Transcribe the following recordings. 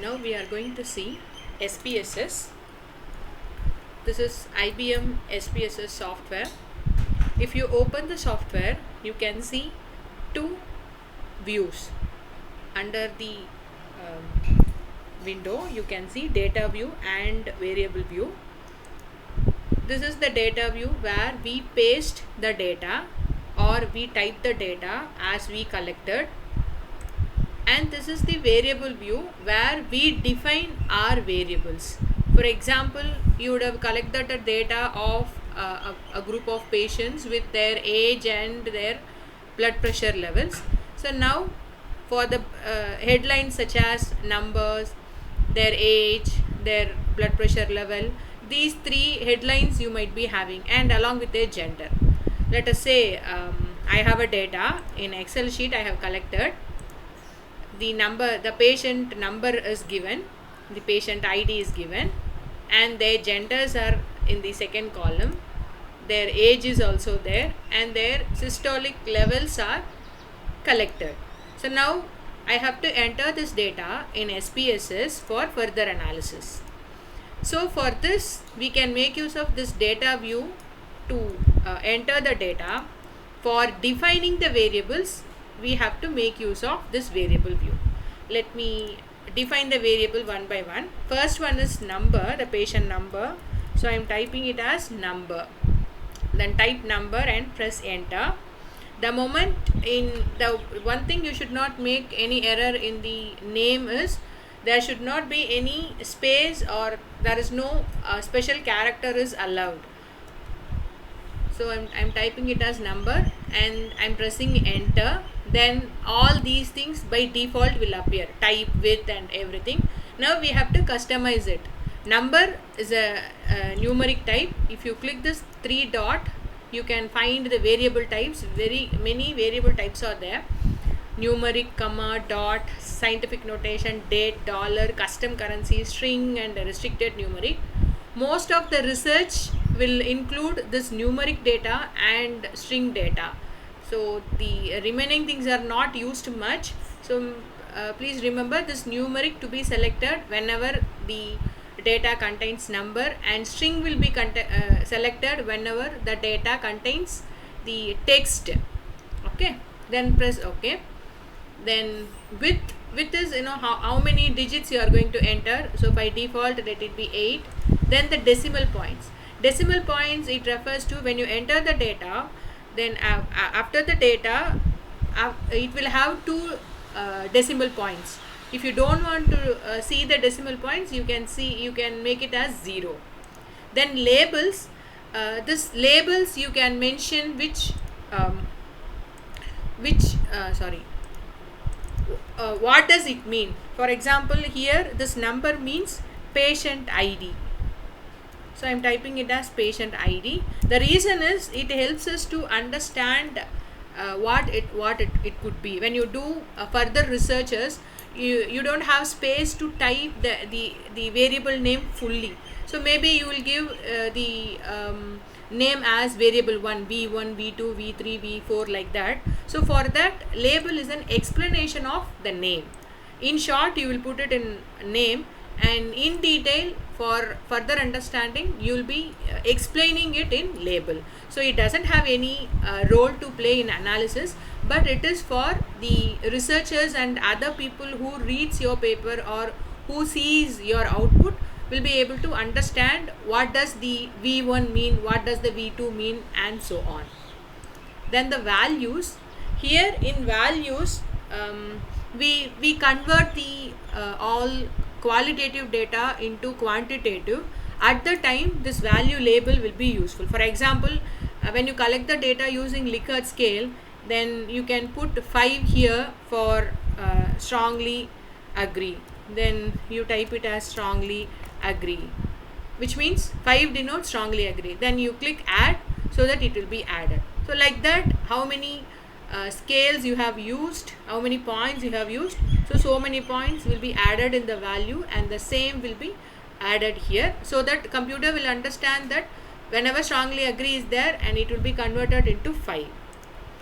Now we are going to see SPSS. This is IBM SPSS software. If you open the software, you can see two views. Under the window, you can see data view and variable view. This is the data view where we paste the data or we type the data as we collected, and this is the variable view where we define our variables. For example, you would have collected the data of a group of patients with their age and their blood pressure levels. So now for the headlines such as numbers, their age, their blood pressure level, these three headlines you might be having, and along with their gender. Let us say I have a data in Excel sheet. I have collected the number, the patient number is given, the patient ID is given, and their genders are in the second column, their age is also there, and their systolic levels are collected. So now I have to enter this data in SPSS for further analysis. So for this, we can make use of this data view to enter the data. For defining the variables, we have to make use of this variable view. Let me define the variable one by one. First one is number, the patient number. So I am typing it as number. Then type number and press enter. The moment in the one thing you should not make any error in the name is there should not be any space, or there is no special character is allowed. So I'm typing it as number and I'm pressing enter. Then all these things by default will appear, type, width and everything. Now we have to customize it. Number is a numeric type. If you click this three dot, you can find the variable types. Very many variable types are there: numeric, comma, dot, scientific notation, date, dollar, custom currency, string and restricted numeric. Most of the research will include this numeric data and string data. So the remaining things are not used much. So please remember this numeric to be selected whenever the data contains number, and string will be selected whenever the data contains the text. Okay, then press OK. Then width is how many digits you are going to enter. So by default let it be 8. Then the decimal points, it refers to when you enter the data, then after the data it will have two decimal points. If you don't want to see the decimal points, you can make it as 0. Then labels, this labels you can mention what does it mean. For example, here this number means patient ID. So I am typing it as patient ID. The reason is it helps us to understand what it could be. When you do further researches, you don't have space to type the variable name fully. So maybe you will give the name as variable 1, V1, V2, V3, V4 like that. So for that, label is an explanation of the name. In short, you will put it in name, and in detail for further understanding you will be explaining it in label. So it doesn't have any role to play in analysis, but it is for the researchers and other people who reads your paper or who sees your output will be able to understand what does the V1 mean, what does the V2 mean, and so on. Then the values. Here in values, we convert the all qualitative data into quantitative. At the time this value label will be useful. For example, when you collect the data using Likert scale, then you can put 5 here for strongly agree. Then you type it as strongly agree, which means 5 denotes strongly agree. Then you click add so that it will be added. So like that, how many scales you have used, how many points you have used, so many points will be added in the value, and the same will be added here, so that computer will understand that whenever strongly agree is there, and it will be converted into 5.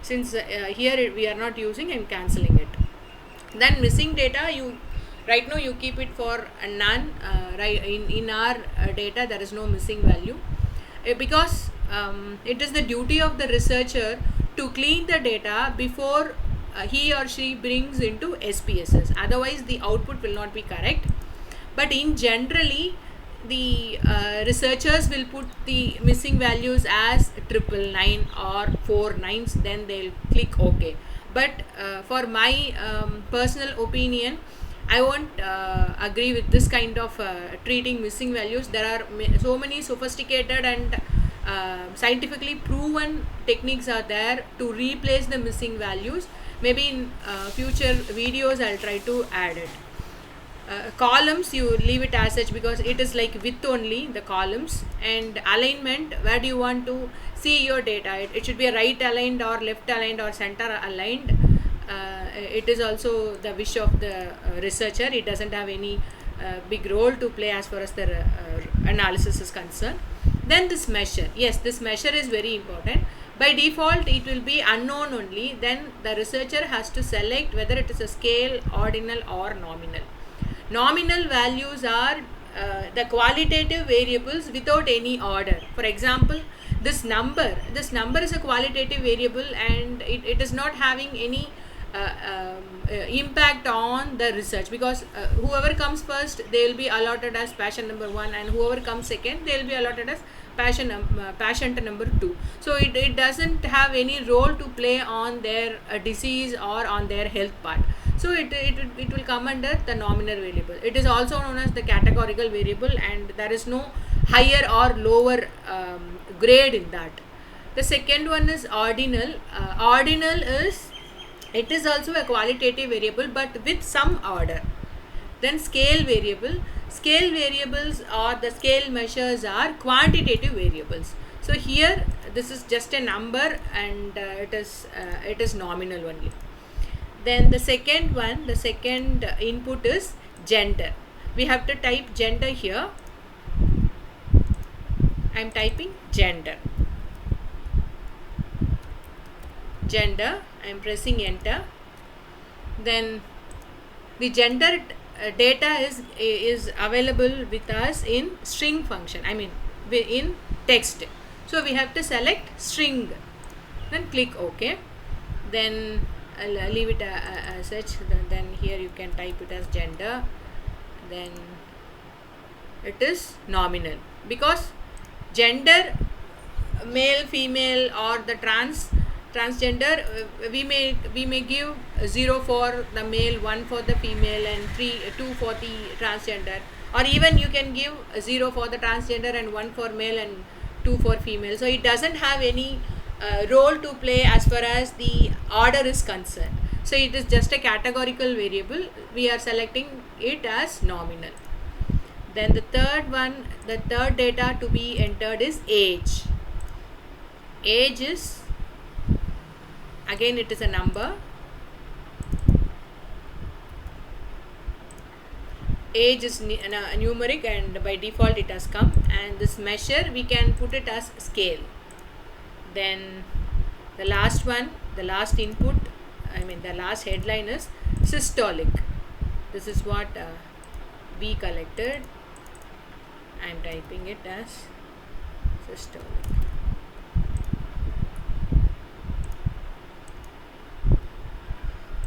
Since here we are not using, I am cancelling it. Then missing data, you Right now you keep it for none. Right, in our data there is no missing value, because it is the duty of the researcher to clean the data before he or she brings into SPSS, otherwise the output will not be correct. But in generally the researchers will put the missing values as 999 or 49s, then they'll click OK. But for my personal opinion, I won't agree with this kind of treating missing values. There are so many sophisticated and scientifically proven techniques are there to replace the missing values. Maybe in future videos I'll try to add it. Columns you leave it as such because it is like width only, the columns. And alignment, where do you want to see your data? It should be a right aligned or left aligned or center aligned. It is also the wish of the researcher. It doesn't have any big role to play as far as the analysis is concerned. Then this measure, yes, this measure is very important. By default it will be unknown only. Then the researcher has to select whether it is a scale, ordinal or nominal. Nominal values are the qualitative variables without any order. For example, this number is a qualitative variable and it is not having any impact on the research, because whoever comes first they will be allotted as patient number 1, and whoever comes second they will be allotted as patient number 2. So it doesn't have any role to play on their disease or on their health part. So it will come under the nominal variable. It is also known as the categorical variable, and there is no higher or lower grade in that. The second one is ordinal. Ordinal is, it is also a qualitative variable but with some order. Then scale variable. Scale variables or the scale measures are quantitative variables. So here this is just a number and it is nominal only. Then the second one, the second input is gender. We have to type gender here. I am typing gender. Gender, I am pressing enter. Then the gender data is available with us in string function, I mean in text. So we have to select string, then click OK. Then I'll leave it as such. Then here you can type it as gender. Then it is nominal, because gender, male, female or the transgender, we may give 0 for the male, 1 for the female and 2 for the transgender, or even you can give 0 for the transgender and 1 for male and 2 for female. So it doesn't have any role to play as far as the order is concerned. So it is just a categorical variable. We are selecting it as nominal. Then the third one, the third data to be entered is age. Age is, again it is a number. Age is numeric and by default it has come. And this measure we can put it as scale. Then the last one, the last input, I mean the last headline is systolic. This is what we collected. I am typing it as systolic.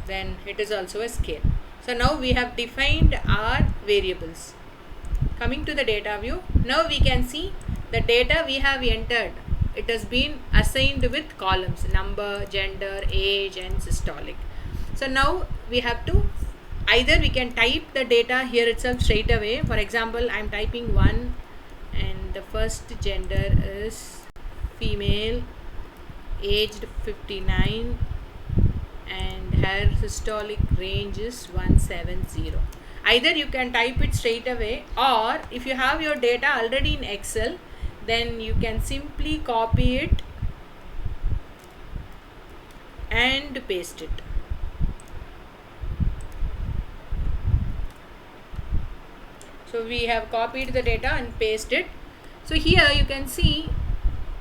Then it is also a scale. So now we have defined our variables. Coming to the data view, now we can see the data we have entered. It has been assigned with columns, number, gender, age and systolic. So now we have to, either we can type the data here itself straight away. For example, I am typing 1 and the first gender is female, aged 59 and her systolic range is 170. Either you can type it straight away, or if you have your data already in Excel, then you can simply copy it and paste it. So we have copied the data and pasted it. So here you can see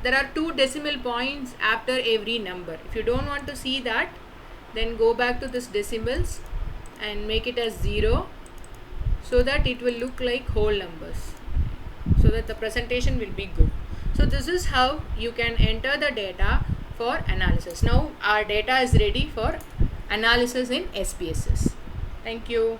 there are 2 decimal points after every number. If you don't want to see that, then go back to this decimals and make it as 0 so that it will look like whole numbers, so that the presentation will be good. So this is how you can enter the data for analysis. Now our data is ready for analysis in SPSS. Thank you.